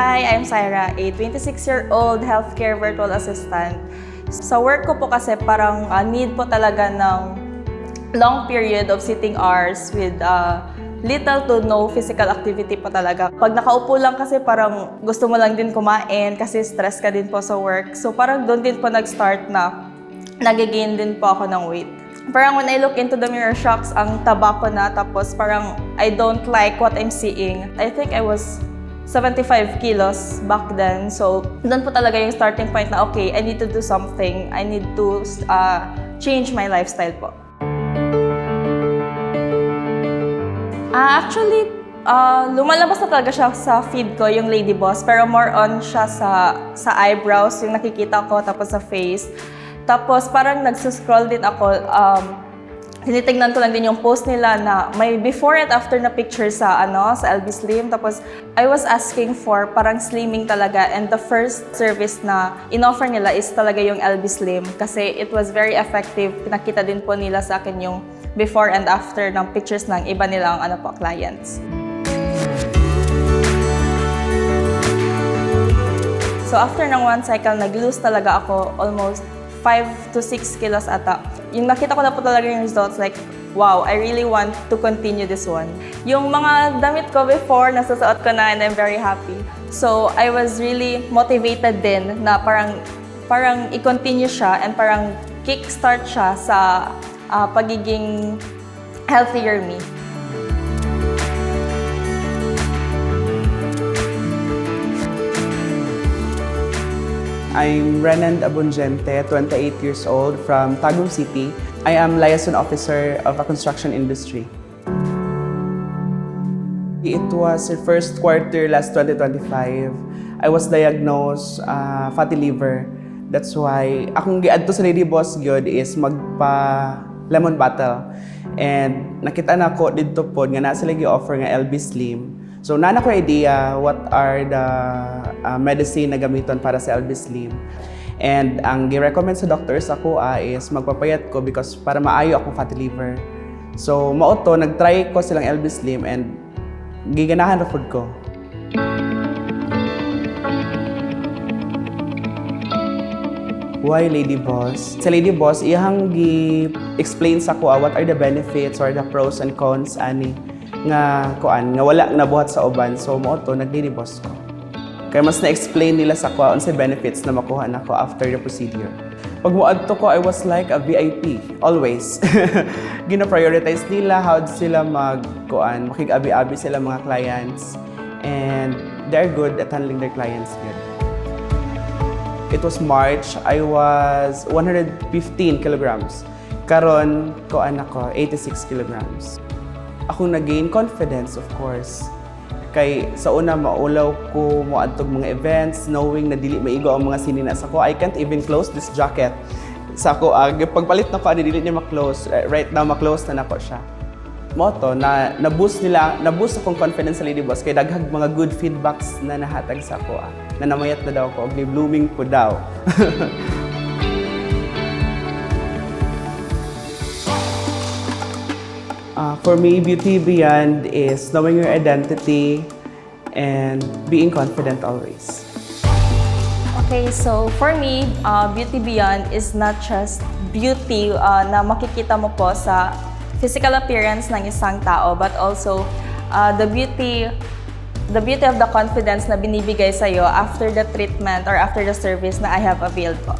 Hi, I'm Syra, a 26-year-old healthcare virtual assistant. Sa work ko po kasi parang need po talaga ng long period of sitting hours with little to no physical activity po talaga. Pag nakaupo lang kasi parang gusto mo lang din kumain kasi stress ka din po sa work. So parang doon din po nag-start na nag-gain din po ako ng weight. Parang when I look into the mirror, shocks, ang taba ko na, tapos parang I don't like what I'm seeing. I think I was 75 kilos back then. So, doon po talaga yung starting point na, okay, I need to do something. I need to change my lifestyle po. Actually, lumalabas na talaga siya sa feed ko, yung Lady Boss. Pero more on siya sa eyebrows, yung nakikita ko, tapos sa face. Tapos parang nagsuscroll din ako, tinitignan ko lang din yung post nila na may before and after na picture sa LB Slim. Tapos I was asking for parang slimming talaga, and the first service na in-offer nila is talaga yung LB Slim kasi it was very effective. Pinakita din po nila sa akin yung before and after ng pictures ng iba nilang clients. So after ng one cycle, nag-lose talaga ako almost 5 to 6 kilos ata. Yung nakita ko na po talaga yung results, like, wow, I really want to continue this one. Yung mga damit ko before, nasusuot ko na and I'm very happy. So, I was really motivated din na parang i-continue siya and parang kickstart siya sa pagiging healthier me. I'm Renan Abunjente, 28 years old, from Tagum City. I am liaison officer of a construction industry. It was the first quarter last 2025. I was diagnosed fatty liver. That's why akong giadto sa Lady Boss gyud is magpa lemon bottle. And nakita na ko didto pod nga naa sila gi-offer nga LB Slim. So, nana ko idea what are the medicine na gamiton para sa LB Slim. And ang gi-recommend sa doctors ako is magpapayat ko because para maayo akong fatty liver. So, mauto, nag-try ko silang LB Slim and giganahan na food ko. Why Lady Boss? Sa Lady Boss, iyang gi-explain sa ko what are the benefits or the pros and cons ani nga wala nabuhat sa uban. So mo to nag-Lady Boss ko. Kaya mas na-explain nila sa ko unsay benefits na makuha nako after the procedure. Pag moadto ko, I was like a VIP always. Gina-prioritize nila how sila makig-abi-abi sila mga clients, and they're good at handling their clients good. It was March, I was 115 kilograms. Karon ako 86 kilograms. Ako nag-gain confidence, of course. Kay sa una, maulaw ko moadtog mga events, knowing na dili maigo ang mga sinina sa ko. I can't even close this jacket. Sa ako, pagpalit na ko, dili niya ma-close. Right now, ma-close na nako siya. Moto, na-boost akong confidence sa Lady Boss, kay daghag mga good feedbacks na nahatag sa ako. Na namayat na daw ko, og blooming po daw. For me, Beauty Beyond is knowing your identity and being confident always. Okay, so for me, Beauty Beyond is not just beauty na makikita mo po sa physical appearance ng isang tao, but also the beauty of the confidence na binibigay sa'yo after the treatment or after the service na I have availed po.